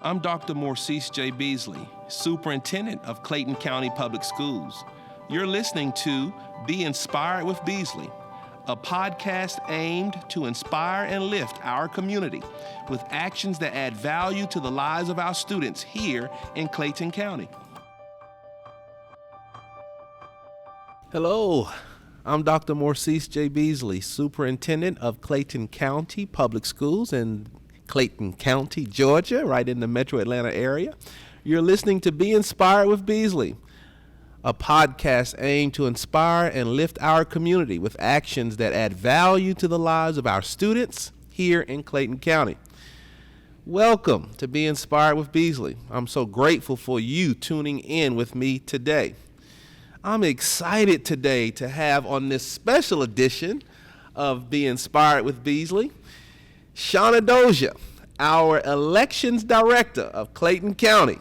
I'm Dr. Morcease J. Beasley, Superintendent of Clayton County Public Schools. You're listening to Be Inspired with Beasley, a podcast aimed to inspire and lift our community with actions that add value to the lives of our students here in Clayton County. Hello, I'm Dr. Morcease J. Beasley, Superintendent of Clayton County Public Schools in Clayton County, Georgia, right in the metro Atlanta area. You're listening to Be Inspired with Beasley, a podcast aimed to inspire and lift our community with actions that add value to the lives of our students here in Clayton County. Welcome to Be Inspired with Beasley. I'm so grateful for you tuning in with me today. I'm excited today to have on this special edition of Be Inspired with Beasley, Shauna Dozier, our Elections Director of Clayton County.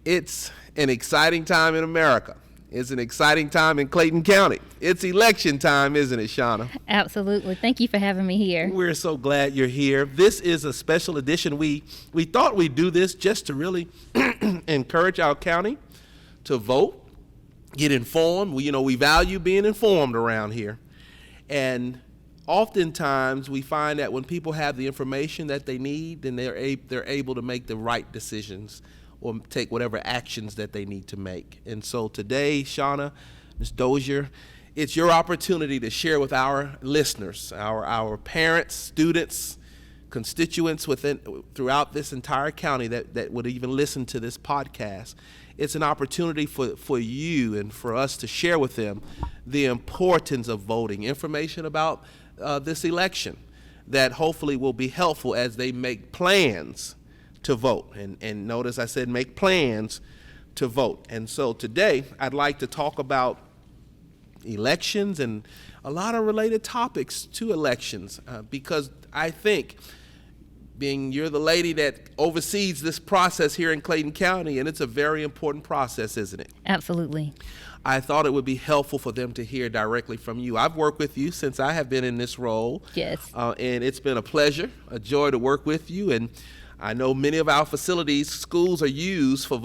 It's an exciting time in America. It's an exciting time in Clayton County. It's election time, isn't it, Shauna? Absolutely. Thank you for having me here. We're so glad you're here. This is a special edition. We thought we'd do this just to really encourage our county to vote, get informed. We value being informed around here. And oftentimes we find that when people have the information that they need, then they're able to make the right decisions or take whatever actions that they need to make. And so today, Shauna, Ms. Dozier, it's your opportunity to share with our listeners, our parents, students, constituents throughout this entire county that would even listen to this podcast. It's an opportunity for you and for us to share with them the importance of voting, information about this election that hopefully will be helpful as they make plans to vote. And notice I said make plans to vote. And so today I'd like to talk about elections and a lot of related topics to elections because I think you're the lady that oversees this process here in Clayton County, and it's a very important process, isn't it? Absolutely. I thought it would be helpful for them to hear directly from you. I've worked with you since I have been in this role. Yes. And it's been a pleasure, a joy to work with you. And I know many of our facilities, schools are used for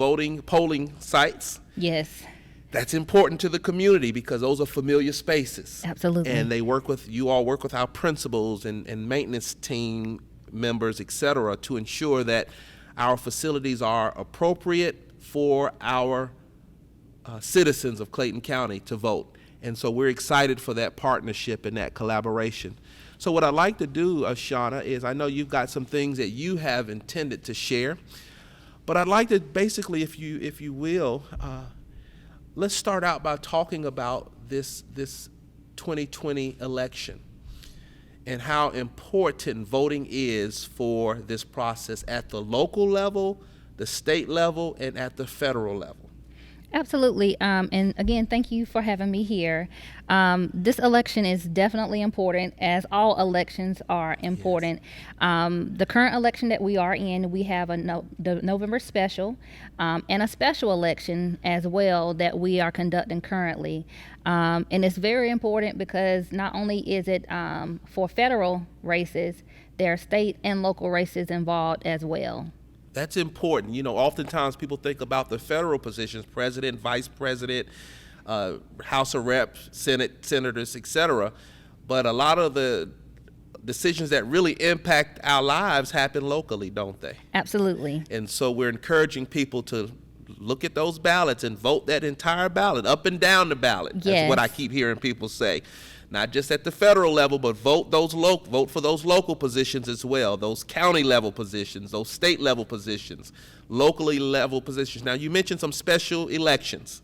polling sites. Yes. That's important to the community because those are familiar spaces. Absolutely. And you all work with our principals and maintenance team members, et cetera, to ensure that our facilities are appropriate for our citizens of Clayton County to vote. And so we're excited for that partnership and that collaboration. So what I'd like to do, Shauna, is I know you've got some things that you have intended to share, but I'd like to basically, if you will, let's start out by talking about this 2020 election and how important voting is for this process at the local level, the state level, and at the federal level. Absolutely. And again, thank you for having me here. This election is definitely important, as all elections are important. Yes. The current election that we are in, we have the November special and a special election as well that we are conducting currently. And it's very important because not only is it for federal races, there are state and local races involved as well. That's important. Oftentimes people think about the federal positions, president, vice president, House of Reps, Senate, senators, et cetera. But a lot of the decisions that really impact our lives happen locally, don't they? Absolutely. And so we're encouraging people to look at those ballots and vote that entire ballot, up and down the ballot. Yes. That's what I keep hearing people say. Not just at the federal level, but vote for those local positions as well, those county level positions, those state level positions, locally level positions. Now, you mentioned some special elections.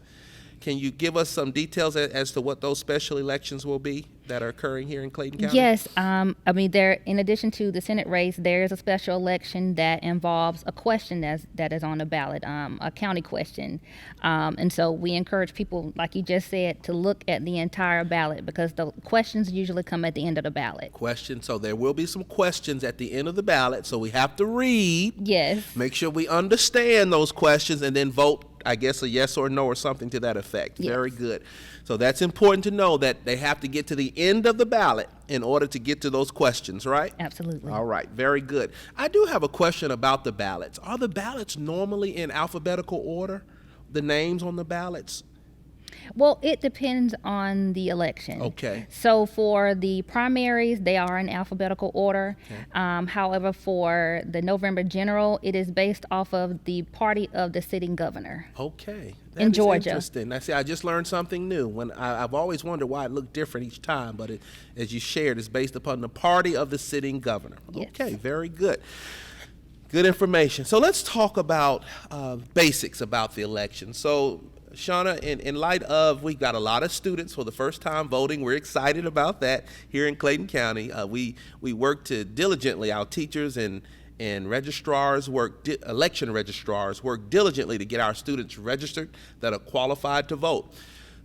Can you give us some details as to what those special elections will be that are occurring here in Clayton County? Yes. There, in addition to the Senate race, there is a special election that involves a question that is on the ballot, a county question. And so we encourage people, like you just said, to look at the entire ballot because the questions usually come at the end of the ballot. Questions. So there will be some questions at the end of the ballot. So we have to read. Yes. Make sure we understand those questions and then vote I guess, a yes or no or something to that effect. Yes. Very good. So that's important to know, that they have to get to the end of the ballot in order to get to those questions, right? Absolutely. All right, very good. I do have a question about the ballots. Are the ballots normally in alphabetical order, the names on the ballots? Well, it depends on the election. Okay. So for the primaries, they are in alphabetical order. Okay. However, for the November general, it is based off of the party of the sitting governor. Okay. That In is Georgia. Interesting. I see. I just learned something new. I've always wondered why it looked different each time, but as you shared, it's based upon the party of the sitting governor. Yes. Okay. Very good. Good information. So let's talk about basics about the election. So, Shauna, in light of, we've got a lot of students for the first time voting. We're excited about that here in Clayton County. We work diligently. Our teachers and registrars election registrars work diligently to get our students registered that are qualified to vote.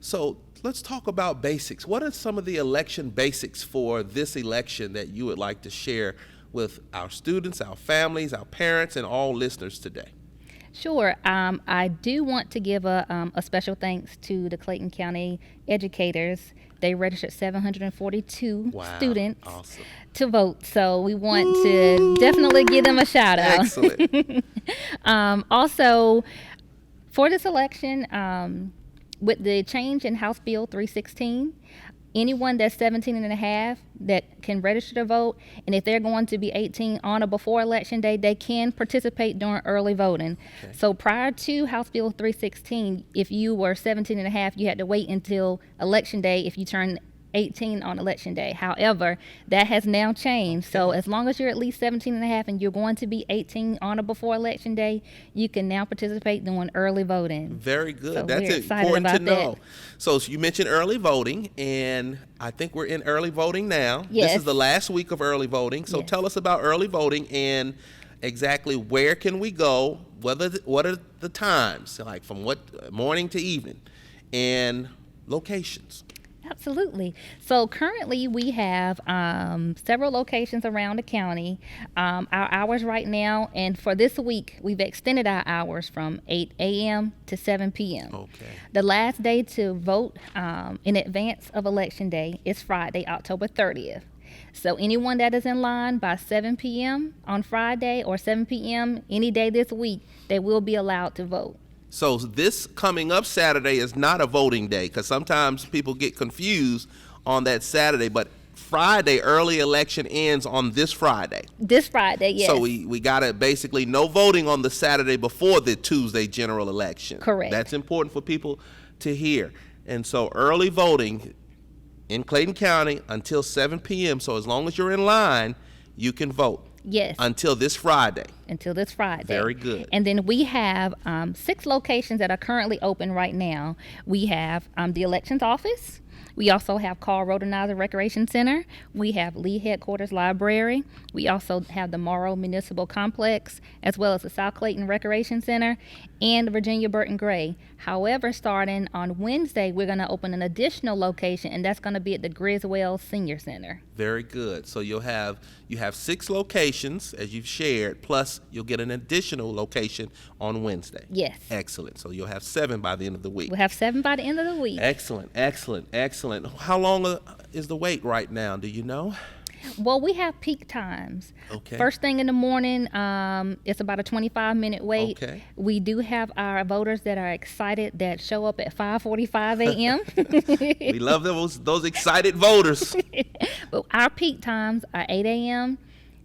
So let's talk about basics. What are some of the election basics for this election that you would like to share with our students, our families, our parents, and all listeners today? Sure. I do want to give a special thanks to the Clayton County educators. They registered 742 students Awesome. to vote. So we want to definitely give them a shout out. Excellent. Also, for this election, with the change in House Bill 316, anyone that's 17 and a half that can register to vote, and if they're going to be 18 on or before Election Day, they can participate during early voting. Okay. So prior to House Bill 316, if you were 17 and a half, you had to wait until Election Day if you turned 18 on Election Day. However, that has now changed. So as long as you're at least 17 and a half and you're going to be 18 on or before Election Day, you can now participate during early voting. Very good. So That's we're excited important to about that. know. So you mentioned early voting, and I think we're in early voting now. Yes. This is the last week of early voting. So Yes. tell us about early voting and exactly where can we go, what are the times, like from what morning to evening, and locations. Absolutely. So currently we have several locations around the county. Our hours right now, and for this week, we've extended our hours from 8 a.m. to 7 p.m. Okay. The last day to vote in advance of Election Day is Friday, October 30th. So anyone that is in line by 7 p.m. on Friday or 7 p.m. any day this week, they will be allowed to vote. So this coming up Saturday is not a voting day, because sometimes people get confused on that Saturday, but Friday, early election ends on this Friday. This Friday, yes. So we got to basically no voting on the Saturday before the Tuesday general election. Correct. That's important for people to hear. And so early voting in Clayton County until 7 p.m. So as long as you're in line, you can vote. Yes. Until this Friday. Until this Friday. Very good. And then we have 6 locations that are currently open right now. We have the elections office. We also have Carl Rodenizer Recreation Center. We have Lee Headquarters Library. We also have the Morrow Municipal Complex, as well as the South Clayton Recreation Center and the Virginia Burton Gray. However, starting on Wednesday, we're going to open an additional location, and that's going to be at the Griswold Senior Center. Very good. So you have 6 locations, as you've shared, plus you'll get an additional location on Wednesday. Yes. Excellent. So you'll have 7 by the end of the week. We'll have 7 by the end of the week. Excellent, excellent, excellent. How long is the wait right now? Do you know? Well, we have peak times. Okay. First thing in the morning, it's about a 25-minute wait. Okay. We do have our voters that are excited that show up at 5:45 a.m. We love those excited voters. But our peak times are 8 a.m.,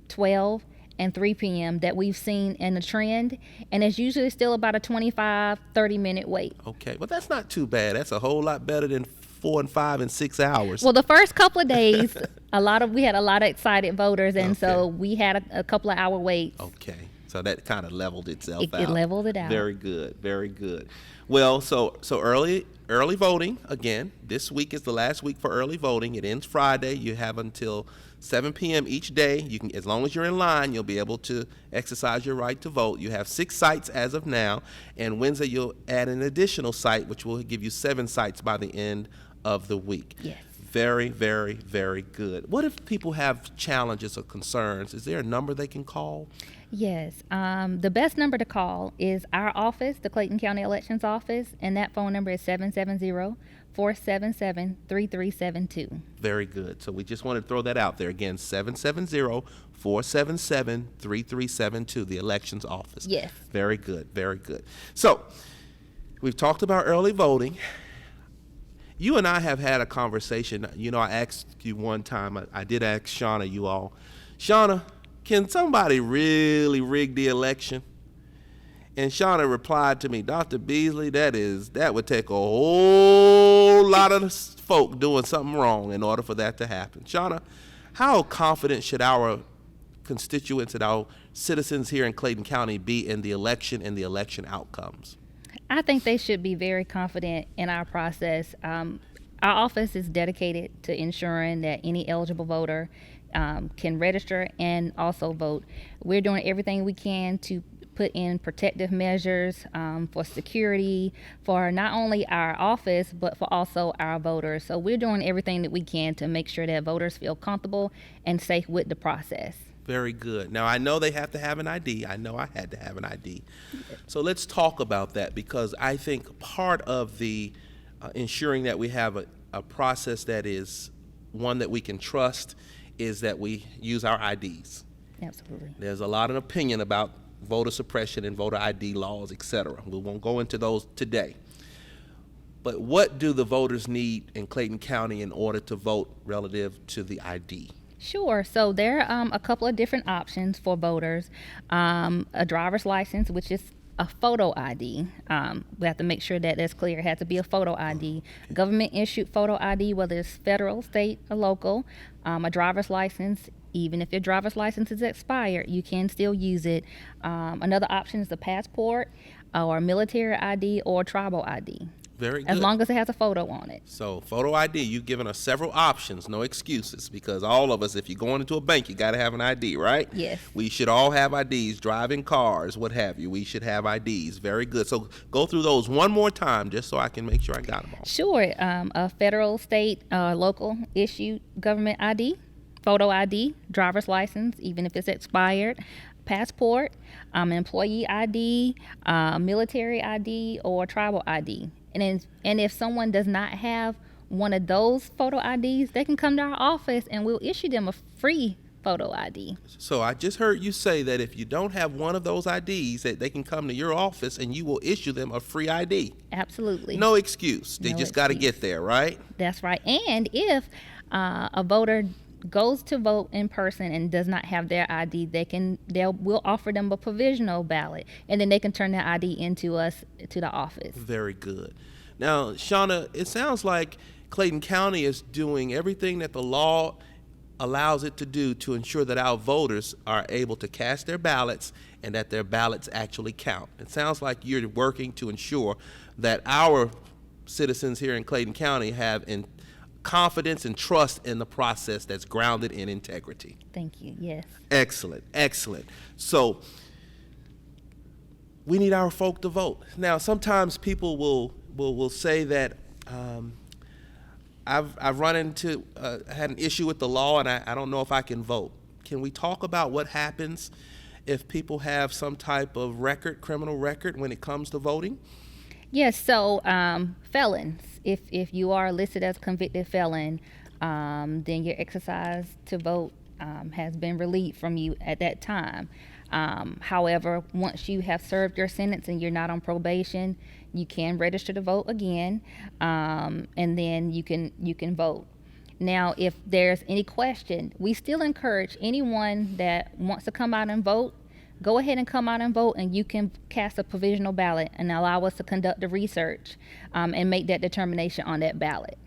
12, and 3 p.m. that we've seen in the trend, and it's usually still about a 25-30-minute wait. Okay, well that's not too bad. That's a whole lot better than 4 and 5 and 6 hours. Well, the first couple of days, we had a lot of excited voters, and Okay. so we had a couple of hour waits. Okay, so that kind of leveled itself It out. leveled it out. Very good, very good. Well, so early voting again. This week is the last week for early voting. It ends Friday. You have until 7 p.m. each day. You can, as long as you're in line, you'll be able to exercise your right to vote. You have 6 sites as of now, and Wednesday you'll add an additional site, which will give you 7 sites by the end of the week. Yes. Very, very, very good. What if people have challenges or concerns? Is there a number they can call? Yes. The best number to call is our office, the Clayton County Elections Office, and that phone number is 770-477-3372. Very good. So we just want to throw that out there again, 770-477-3372, the Elections Office. Yes. Very good, very good. So we've talked about early voting. You and I have had a conversation. You know, I asked you one time, I did ask Shauna, you all, Shauna, can somebody really rig the election? And Shauna replied to me, Dr. Beasley, that would take a whole lot of folk doing something wrong in order for that to happen. Shauna, how confident should our constituents and our citizens here in Clayton County be in the election and the election outcomes? I think they should be very confident in our process. Our office is dedicated to ensuring that any eligible voter can register and also vote. We're doing everything we can to put in protective measures for security for not only our office but for also our voters. So we're doing everything that we can to make sure that voters feel comfortable and safe with the process. Very good. Now, I know they have to have an ID. I know I had to have an ID. So let's talk about that, because I think part of the ensuring that we have a process that is one that we can trust is that we use our IDs. Absolutely. There's a lot of opinion about voter suppression and voter ID laws, etc. We won't go into those today. But what do the voters need in Clayton County in order to vote relative to the ID? Sure. So there are a couple of different options for voters. A driver's license, which is a photo ID. We have to make sure that that's clear. It has to be a photo ID. Government issued photo ID, whether it's federal, state, or local. A driver's license, even if your driver's license is expired, you can still use it. Another option is a passport or military ID or tribal ID. Very good. As long as it has a photo on it. So photo ID, you've given us several options, no excuses, because all of us, if you're going into a bank, you got to have an ID, right? Yes. We should all have IDs, driving cars, what have you. We should have IDs. Very good. So go through those one more time just so I can make sure I got them all. Sure. A federal, state, local issued government ID, photo ID, driver's license, even if it's expired, passport, employee ID, military ID, or tribal ID. And if someone does not have one of those photo IDs, they can come to our office and we'll issue them a free photo ID. So I just heard you say that if you don't have one of those IDs, that they can come to your office and you will issue them a free ID. Absolutely. No excuse. They No just got to excuse. get there, right? That's right. And if a voter goes to vote in person and does not have their ID, we'll offer them a provisional ballot, and then they can turn their ID into us to the office. Very good. Now, Shauna, it sounds like Clayton County is doing everything that the law allows it to do to ensure that our voters are able to cast their ballots and that their ballots actually count. It sounds like you're working to ensure that our citizens here in Clayton County have confidence and trust in the process that's grounded in integrity. Thank you. Yes. Excellent, excellent. So we need our folk to vote. Now, sometimes people will say that I've run into had an issue with the law and I don't know if I can vote. Can we talk about what happens if people have some type of criminal record when it comes to voting? Yes. So felons, if you are listed as a convicted felon, then your exercise to vote has been relieved from you at that time. However, once you have served your sentence and you're not on probation, you can register to vote again, and then you can vote. Now, if there's any question, we still encourage anyone that wants to come out and vote, go ahead and come out and vote, and you can cast a provisional ballot and allow us to conduct the research and make that determination on that ballot.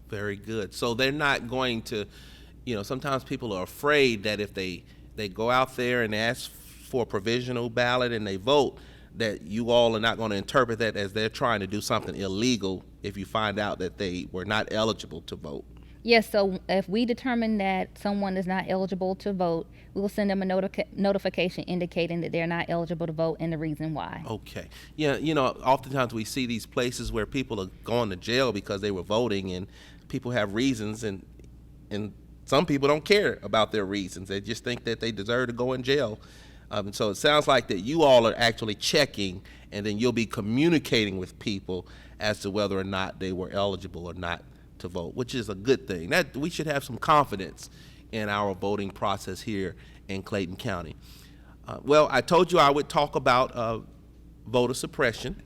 Very good. So they're not going to, sometimes people are afraid that if they go out there and ask for a provisional ballot and they vote, that you all are not going to interpret that as they're trying to do something illegal if you find out that they were not eligible to vote. Yes, so if we determine that someone is not eligible to vote, we will send them a notification indicating that they're not eligible to vote and the reason why. Okay. Yeah, oftentimes we see these places where people are going to jail because they were voting, and people have reasons, and some people don't care about their reasons. They just think that they deserve to go in jail. So it sounds like that you all are actually checking, and then you'll be communicating with people as to whether or not they were eligible or not to vote, which is a good thing. That we should have some confidence in our voting process here in Clayton County. Well, I told you I would talk about voter suppression,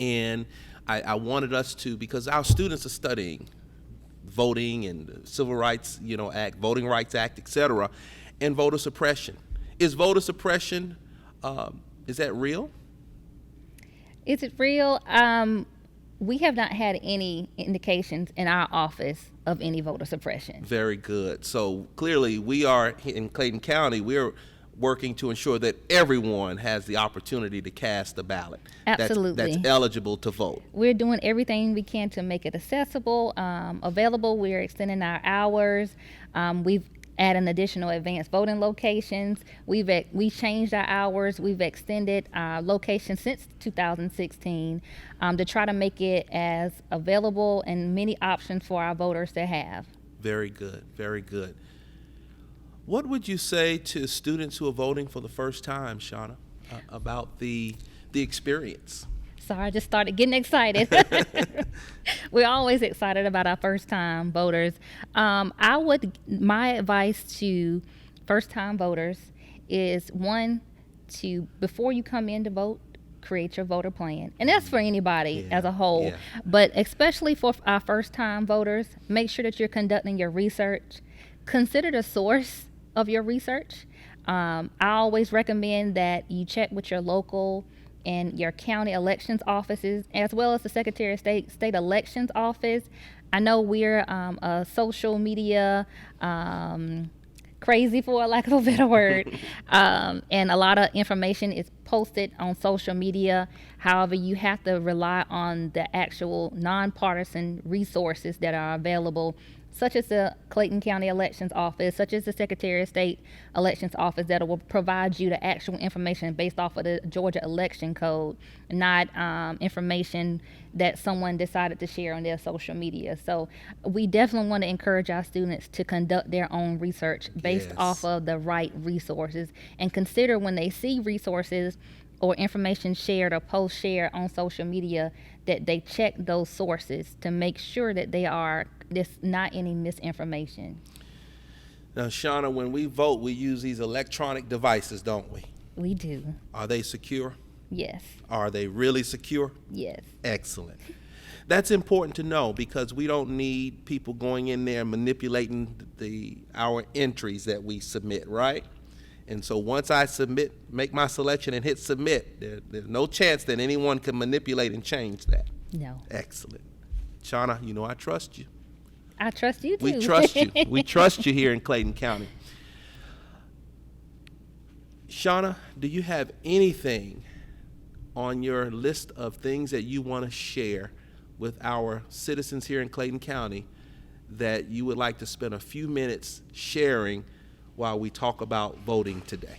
and I wanted us to, because our students are studying voting and the Civil Rights, Act, Voting Rights Act, etc., and voter suppression. Is voter suppression, is that real? Is it real? We have not had any indications in our office of any voter suppression. Very good. So clearly we are in Clayton County, we're working to ensure that everyone has the opportunity to cast a ballot. Absolutely. That's eligible to vote. We're doing everything we can to make it accessible, available. We're extending our hours. We've added additional advanced voting locations. We changed our hours. We've extended our locations since 2016 to try to make it as available and many options for our voters to have. Very good. Very good. What would you say to students who are voting for the first time, Shauna, about the experience? Sorry, I just started getting excited. We're always excited about our first-time voters. My advice to first-time voters is, one, before you come in to vote, create your voter plan. And that's for anybody as a whole. Yeah. But especially for our first-time voters, make sure that you're conducting your research. Consider the source of your research. I always recommend that you check with your local and your county elections offices, as well as the Secretary of State Elections Office. I know we're a social media crazy, for lack of a better word, and a lot of information is posted on social media. However, you have to rely on the actual nonpartisan resources that are available, such as the Clayton County Elections Office, such as the Secretary of State Elections Office, that will provide you the actual information based off of the Georgia Election Code, not information that someone decided to share on their social media. So we definitely want to encourage our students to conduct their own research based off of the right resources, and consider when they see resources or information shared or post shared on social media that they check those sources to make sure that there's not any misinformation. Now, Shauna, when we vote, we use these electronic devices, don't we? We do. Are they secure? Yes. Are they really secure? Yes. Excellent. That's important to know, because we don't need people going in there manipulating our entries that we submit, right? And so once I make my selection and hit submit, there's no chance that anyone can manipulate and change that. No. Excellent. Shauna, I trust you. I trust you too. We trust you. We trust you here in Clayton County. Shauna, do you have anything on your list of things that you want to share with our citizens here in Clayton County that you would like to spend a few minutes sharing while we talk about voting today?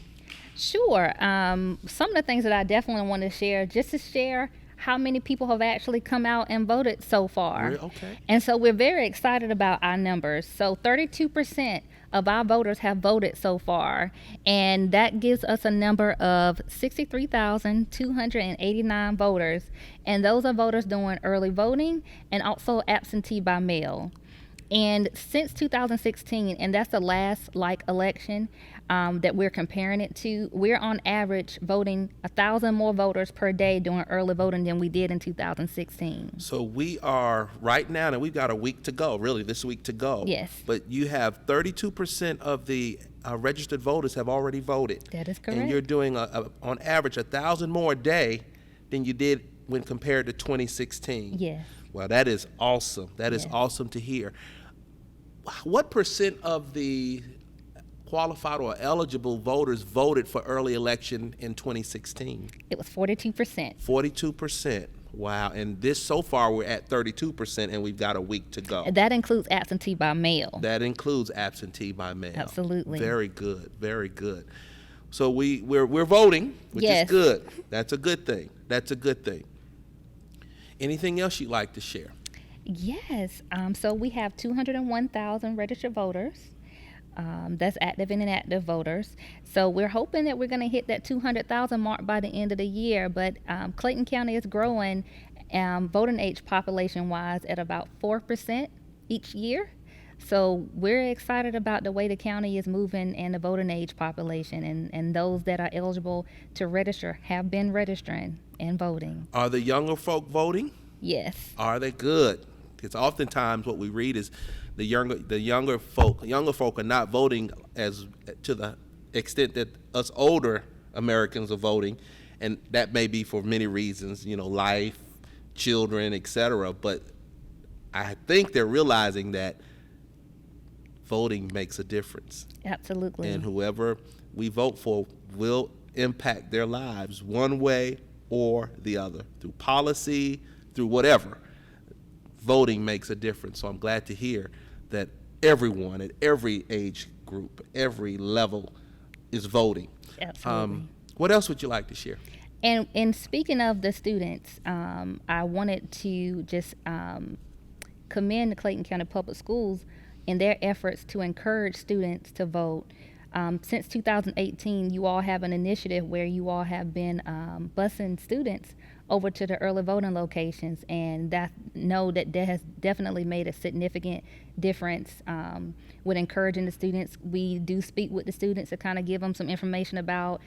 Sure. Some of the things that I definitely want to share, just to share how many people have actually come out and voted so far. Okay. And so we're very excited about our numbers. So 32% of our voters have voted so far, and that gives us a number of 63,289 voters, and those are voters doing early voting and also absentee by mail. And since 2016, and that's the last election that we're comparing it to, we're on average voting 1,000 more voters per day doing early voting than we did in 2016. So we are right now, and we've got a week to go, really this week to go. Yes. But you have 32% of the registered voters have already voted. That is correct. And you're doing on average 1,000 more a day than you did when compared to 2016. Yes. Well, that is awesome. That is Yes. awesome to hear. What percent of the qualified or eligible voters voted for early election in 2016? It was 42%. 42%. Wow. And so far we're at 32%, and we've got a week to go. That includes absentee by mail. That includes absentee by mail. Absolutely. Very good. Very good. So we're voting, which Yes. is good. That's a good thing. That's a good thing. Anything else you'd like to share? Yes. So we have 201,000 registered voters. That's active and inactive voters. So we're hoping that we're going to hit that 200,000 mark by the end of the year. But Clayton County is growing voting age population wise at about 4% each year. So we're excited about the way the county is moving and the voting age population, and those that are eligible to register have been registering and voting. Are the younger folk voting? Yes. Are they good? Because oftentimes what we read is the younger folk are not voting as to the extent that us older Americans are voting, and that may be for many reasons, life, children, etc. But I think they're realizing that voting makes a difference. Absolutely. And whoever we vote for will impact their lives one way or the other, through policy, through whatever. Voting makes a difference. So I'm glad to hear that everyone at every age group, every level is voting. Absolutely. What else would you like to share? And speaking of the students, I wanted to just commend the Clayton County Public Schools in their efforts to encourage students to vote. Since 2018, you all have an initiative where you all have been busing students over to the early voting locations, and that has definitely made a significant difference with encouraging the students. We do speak with the students to kind of give them some information about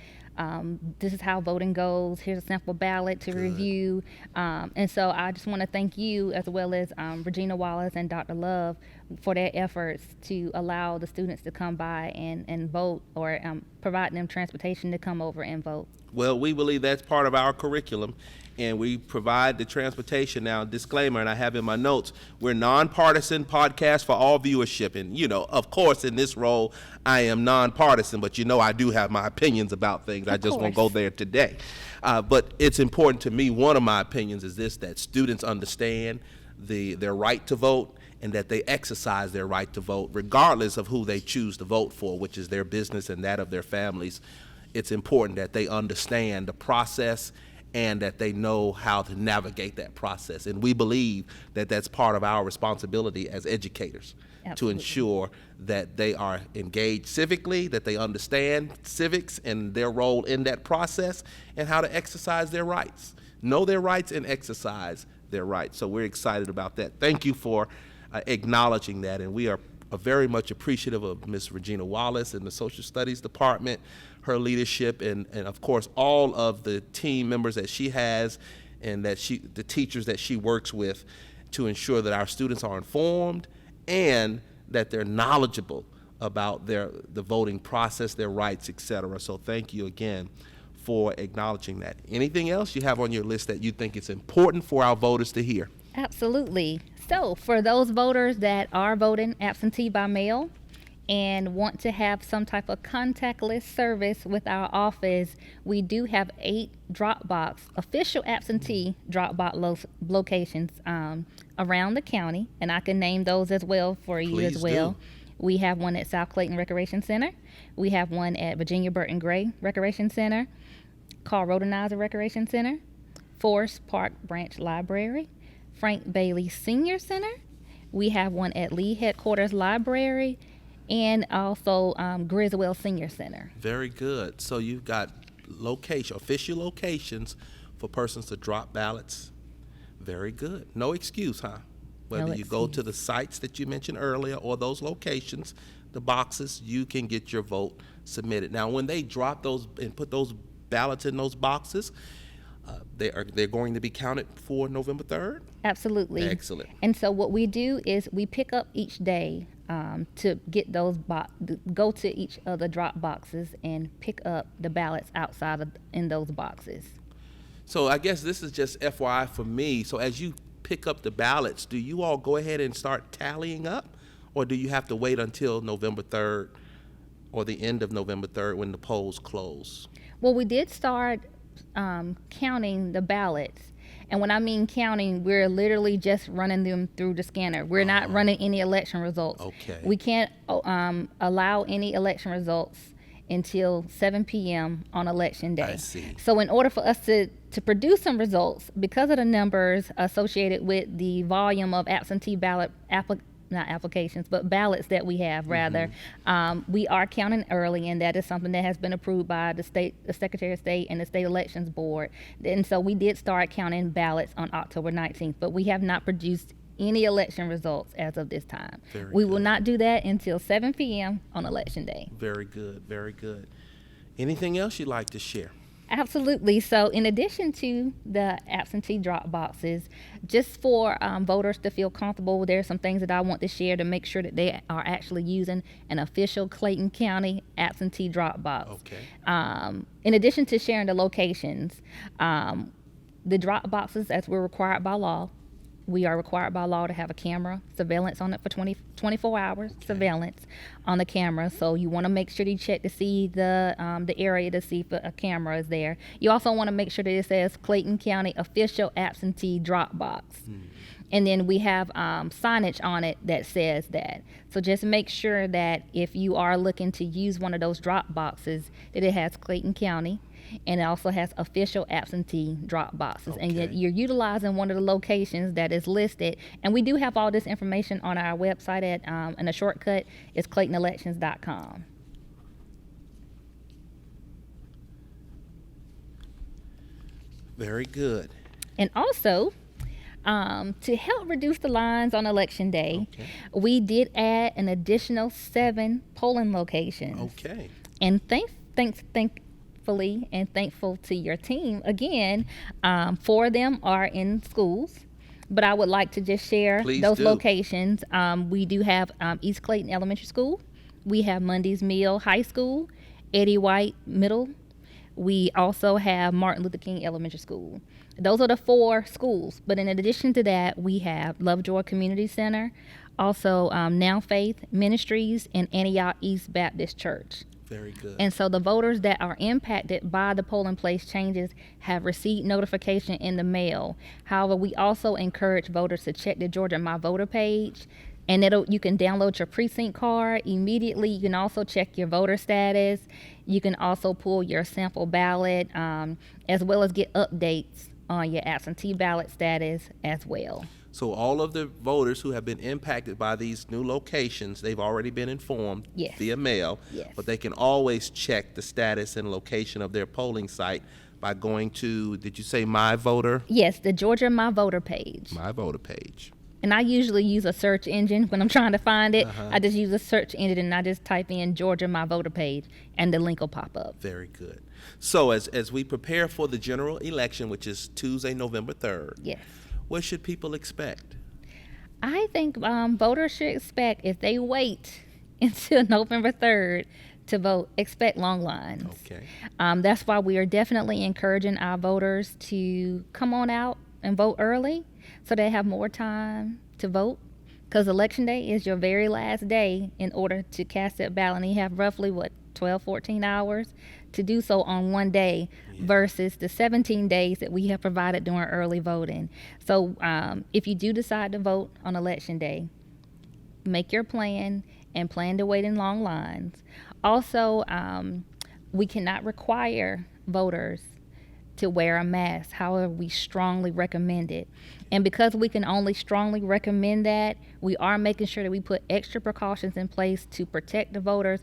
this is how voting goes. Here's a sample ballot to review. And so I just want to thank you, as well as Regina Wallace and Dr. Love, for their efforts to allow the students to come by and vote, or provide them transportation to come over and vote. Well, we believe that's part of our curriculum, and we provide the transportation. Now, disclaimer, and I have in my notes, we're nonpartisan podcast for all viewership. And, of course, in this role, I am nonpartisan, but I do have my opinions about things. I just won't go there today. But it's important to me, one of my opinions is this, that students understand their right to vote, and that they exercise their right to vote regardless of who they choose to vote for, which is their business and that of their families. It's important that they understand the process and that they know how to navigate that process. And we believe that that's part of our responsibility as educators. Absolutely. To ensure that they are engaged civically, that they understand civics and their role in that process, and how to exercise their rights. Know their rights and exercise their rights. So we're excited about that. Thank you for acknowledging that, and we are very much appreciative of Ms. Regina Wallace and the Social Studies Department, her leadership, and of course all of the team members that she has, and the teachers that she works with, to ensure that our students are informed and that they're knowledgeable about the voting process, their rights, etc. So thank you again for acknowledging that. Anything else you have on your list that you think is important for our voters to hear? Absolutely. So for those voters that are voting absentee by mail and want to have some type of contactless service with our office, we do have 8 official absentee drop-box locations around the county, and I can name those as well for you. Please as well. Do. We have one at South Clayton Recreation Center. We have one at Virginia Burton Gray Recreation Center, Carl Rodenizer Recreation Center, Forest Park Branch Library, Frank Bailey Senior Center. We have one at Lee Headquarters Library, and also Griswold Senior Center. Very good. So you've got official locations for persons to drop ballots. Very good. No excuse, huh? Whether you go to the sites that you mentioned earlier or those locations, the boxes, you can get your vote submitted. Now, when they drop those and put those ballots in those boxes, they're going to be counted for November 3rd? Absolutely. Excellent. And so what we do is we pick up each day to get those go to each of the drop boxes and pick up the ballots in those boxes. So I guess this is just FYI for me. So as you pick up the ballots, do you all go ahead and start tallying up, or do you have to wait until November 3rd or the end of November 3rd when the polls close? Well, we did start counting the ballots. And when I mean counting, we're literally just running them through the scanner. We're not running any election results. Okay. We can't allow any election results until 7 p.m. on election day. I see. So in order for us to to produce some results, because of the numbers associated with the volume of absentee ballot not applications, but ballots that we have, rather, we are counting early, and that is something that has been approved by the Secretary of State and the State Elections Board. And so we did start counting ballots on October 19th, but we have not produced any election results as of this time. We will not do that until 7 p.m. on Election Day. Very good, very good. Anything else you'd like to share? Absolutely. So in addition to the absentee drop boxes, just for voters to feel comfortable, there are some things that I want to share to make sure that they are actually using an official Clayton County absentee drop box. Okay. In addition to sharing the locations, the drop boxes, as we're required by law, we are required by law to have a camera surveillance on it for 24 hours, surveillance on the camera. So you want to make sure you check to see the area to see if a camera is there. You also want to make sure that it says Clayton County official absentee drop box. And then we have signage on it that says that. So just make sure that if you are looking to use one of those drop boxes, that it has Clayton County, and it also has official absentee drop boxes. And yet you're utilizing one of the locations that is listed. And we do have all this information on our website at, and a shortcut is ClaytonElections.com. Very good. And also, to help reduce the lines on Election Day, we did add an additional 7 polling locations. Okay. And thankfully and thankful to your team, again, 4 of them are in schools. But I would like to just share those locations. We do have East Clayton Elementary School. We have Mundy's Mill High School, Eddie White Middle. We also have Martin Luther King Elementary School. Those are the 4 schools. But in addition to that, we have Lovejoy Community Center, also Now Faith Ministries, and Antioch East Baptist Church. Very good. And so the voters that are impacted by the polling place changes have received notification in the mail. However, we also encourage voters to check the Georgia My Voter page, and you can download your precinct card immediately. You can also check your voter status. You can also pull your sample ballot, as well as get updates on your absentee ballot status as well. So all of the voters who have been impacted by these new locations, they've already been informed via mail, but they can always check the status and location of their polling site by going to, did you say My Voter? Yes, the Georgia My Voter page. My Voter page. And I usually use a search engine when I'm trying to find it. I just use a search engine and I just type in Georgia My Voter page, and the link will pop up. Very good. So as we prepare for the general election, which is Tuesday, November 3rd, what should people expect? I think voters should expect, if they wait until November 3rd to vote, expect long lines. Okay. That's why we are definitely encouraging our voters to come on out and vote early so they have more time to vote, because Election Day is your very last day in order to cast that ballot. And you have roughly, 14 hours to do so on one day versus the 17 days that we have provided during early voting. So if you do decide to vote on Election Day, make your plan and plan to wait in long lines. Also, we cannot require voters to wear a mask. However, we strongly recommend it. And because we can only strongly recommend that, we are making sure that we put extra precautions in place to protect the voters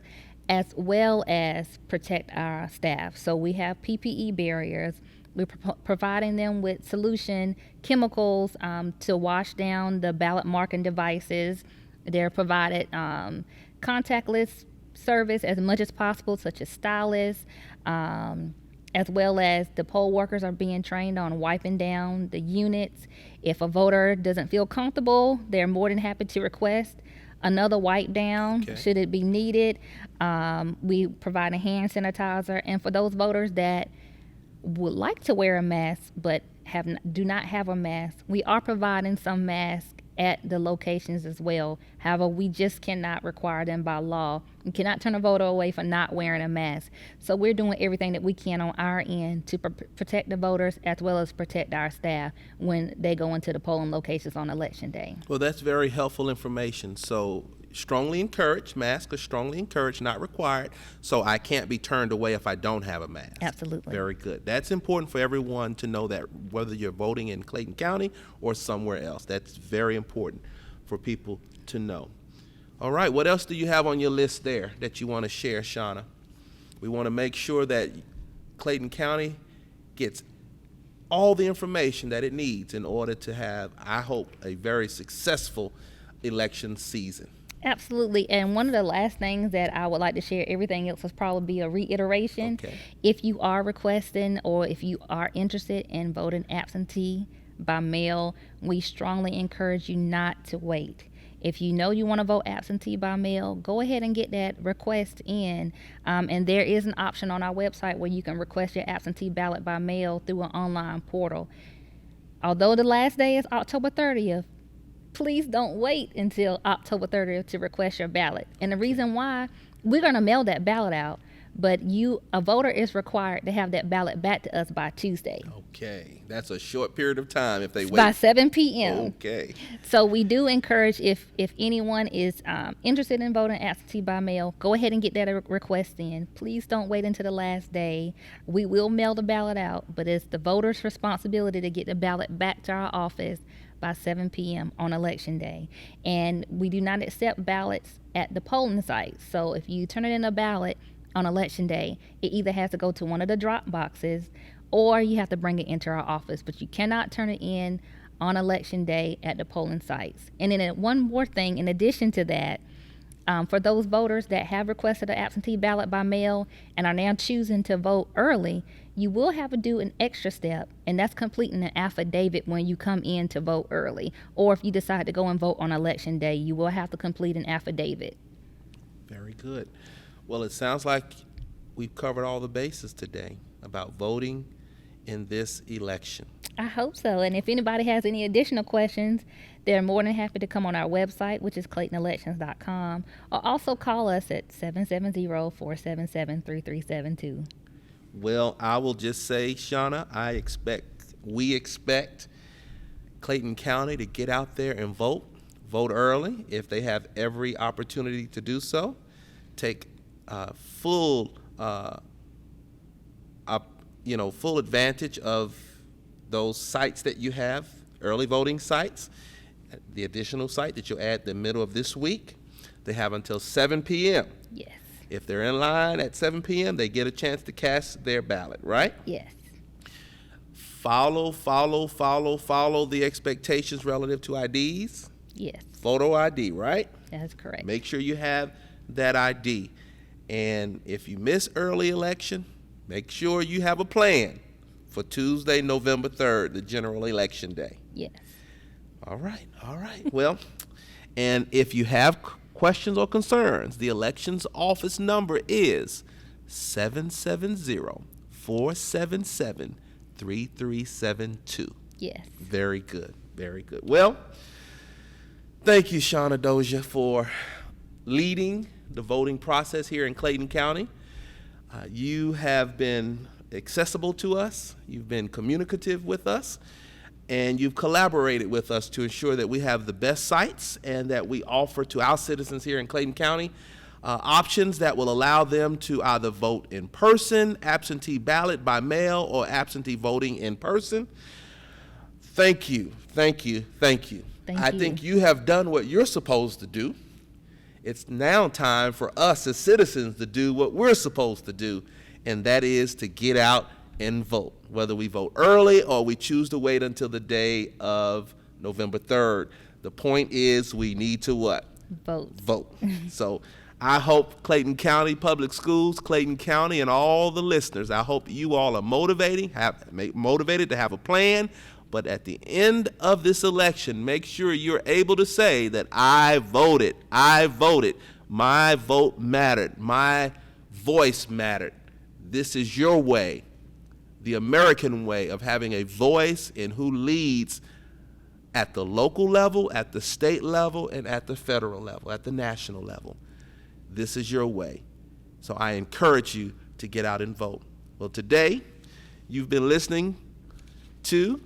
as well as protect our staff. So we have PPE barriers. We're providing them with solution chemicals to wash down the ballot marking devices. They're provided contactless service as much as possible, such as stylists, as well as the poll workers are being trained on wiping down the units. If a voter doesn't feel comfortable, they're more than happy to request another wipe down should it be needed. We provide a hand sanitizer, and for those voters that would like to wear a mask but do not have a mask, we are providing some masks at the locations as well. However, we just cannot require them by law. You cannot turn a voter away for not wearing a mask. So we're doing everything that we can on our end to protect the voters as well as protect our staff when they go into the polling locations on Election Day. Well, that's very helpful information. So strongly encouraged. Masks are strongly encouraged, not required. So I can't be turned away if I don't have a mask. Absolutely. Very good. That's important for everyone to know, that whether you're voting in Clayton County or somewhere else. That's very important for people to know. All right, what else do you have on your list there that you want to share, Shauna? We want to make sure that Clayton County gets all the information that it needs in order to have, I hope, a very successful election season. Absolutely. And one of the last things that I would like to share, everything else will probably be a reiteration. Okay. If you are requesting or if you are interested in voting absentee by mail, we strongly encourage you not to wait. If you know you want to vote absentee by mail, go ahead and get that request in. And there is an option on our website where you can request your absentee ballot by mail through an online portal. Although the last day is October 30th, please don't wait until October 30th to request your ballot. And the reason why, we're going to mail that ballot out, but a voter is required to have that ballot back to us by Tuesday. Okay, that's a short period of time if they wait. By 7 p.m. Okay. So we do encourage, if anyone is interested in voting absentee by mail, go ahead and get that request in. Please don't wait until the last day. We will mail the ballot out, but it's the voter's responsibility to get the ballot back to our office by 7 p.m. on Election Day. And we do not accept ballots at the polling sites. So if you turn it in a ballot on Election Day, it either has to go to one of the drop boxes or you have to bring it into our office. But you cannot turn it in on Election Day at the polling sites. And then one more thing, in addition to that, for those voters that have requested an absentee ballot by mail and are now choosing to vote early, you will have to do an extra step, and that's completing an affidavit when you come in to vote early. Or if you decide to go and vote on Election Day, you will have to complete an affidavit. Very good. Well, it sounds like we've covered all the bases today about voting in this election. I hope so. And if anybody has any additional questions, they're more than happy to come on our website, which is ClaytonElections.com, or also call us at 770-477-3372. Well, I will just say, Shauna, we expect Clayton County to get out there and vote early if they have every opportunity to do so. Take full advantage of those sites that you have, early voting sites. The additional site that you'll add the middle of this week, they have until 7 p.m. Yes. If they're in line at 7 p.m., they get a chance to cast their ballot, right? Yes. Follow the expectations relative to IDs. Yes. Photo ID, right? That's correct. Make sure you have that ID. And if you miss early election, make sure you have a plan for Tuesday, November 3rd, the general election day. Yes. All right. Well, and if you have questions or concerns, the elections office number is 770-477-3372. Yes. Very good. Well, thank you, Shauna Dozier, for leading the voting process here in Clayton County. You have been accessible to us. You've been communicative with us. And you've collaborated with us to ensure that we have the best sites and that we offer to our citizens here in Clayton County options that will allow them to either vote in person, absentee ballot by mail, or absentee voting in person. Thank you. I think you have done what you're supposed to do. It's now time for us as citizens to do what we're supposed to do, and that is to get out and vote, whether we vote early or we choose to wait until the day of November 3rd. The point is we need to what? Vote. So I hope Clayton County Public Schools, Clayton County, and all the listeners, I hope you all are motivated to have a plan. But at the end of this election, make sure you're able to say that I voted. My vote mattered. My voice mattered. This is your way, the American way of having a voice in who leads at the local level, at the state level, and at the federal level, at the national level. This is your way. So I encourage you to get out and vote. Well, today, you've been listening to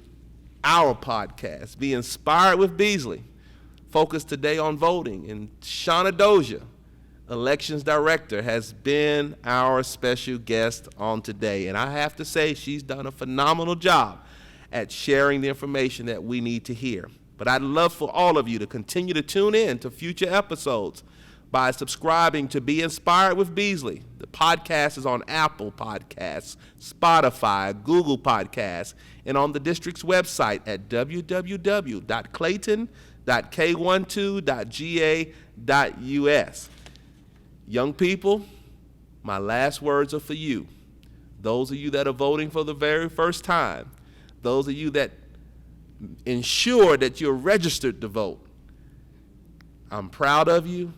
our podcast, Be Inspired with Beasley. focused today on voting. And Shauna Dozier, Elections Director, has been our special guest on today. And I have to say, she's done a phenomenal job at sharing the information that we need to hear. But I'd love for all of you to continue to tune in to future episodes by subscribing to Be Inspired with Beasley. The podcast is on Apple Podcasts, Spotify, Google Podcasts, and on the district's website at www.clayton.k12.ga.us. Young people, my last words are for you. Those of you that are voting for the very first time, those of you that ensure that you're registered to vote, I'm proud of you.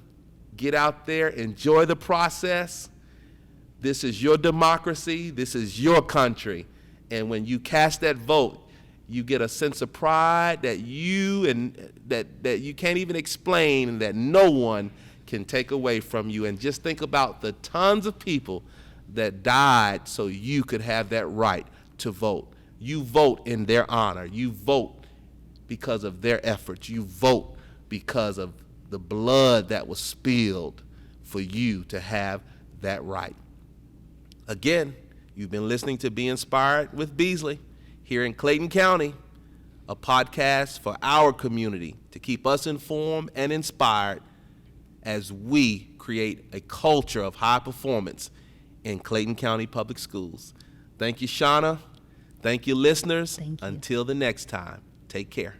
Get out there, enjoy the process. This is your democracy. This is your country. And when you cast that vote, you get a sense of pride that you can't even explain and that no one can take away from you. And just think about the tons of people that died so you could have that right to vote. You vote in their honor. You vote because of their efforts. You vote because of the blood that was spilled for you to have that right. Again, you've been listening to Be Inspired with Beasley here in Clayton County, a podcast for our community to keep us informed and inspired as we create a culture of high performance in Clayton County Public Schools. Thank you, Shauna. Thank you, listeners. Thank you. Until the next time, take care.